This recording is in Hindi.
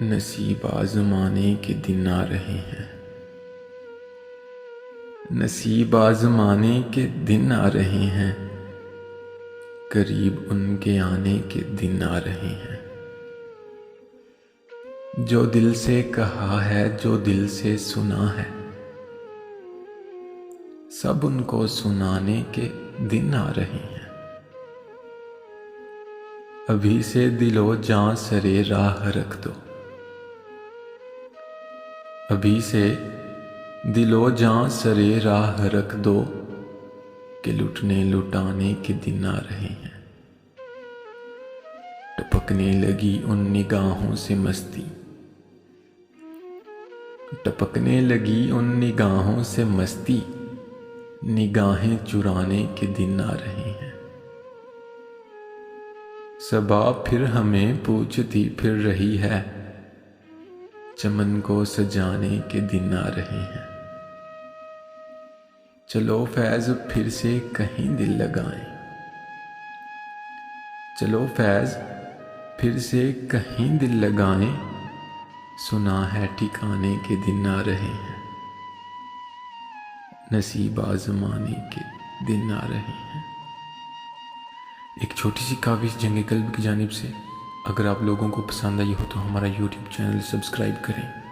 नसीब आज़माने के दिन आ रहे हैं। नसीब आज़माने के दिन आ रहे हैं, करीब उनके आने के दिन आ रहे हैं। जो दिल से कहा है, जो दिल से सुना है, सब उनको सुनाने के दिन आ रहे हैं। अभी से दिलो जां सरे राह रख दो, अभी से दिलो जां सरे राह रख दो, कि लुटने लुटाने के दिन आ रहे हैं। टपकने लगी उन निगाहों से मस्ती, टपकने लगी उन निगाहों से मस्ती, निगाहें चुराने के दिन आ रहे हैं। सबा फिर हमें पूछती फिर रही है, चमन को सजाने के दिन आ रहे हैं। चलो फैज़ फिर से कहीं दिल लगाएं, चलो फैज़ फिर से कहीं दिल लगाएं, सुना है ठिकाने के दिन आ रहे हैं। नसीब आज़माने के दिन आ रहे हैं। एक छोटी सी काविश जंग कल्ब की जानिब से। अगर आप लोगों को पसंद आई हो तो हमारा YouTube चैनल सब्सक्राइब करें।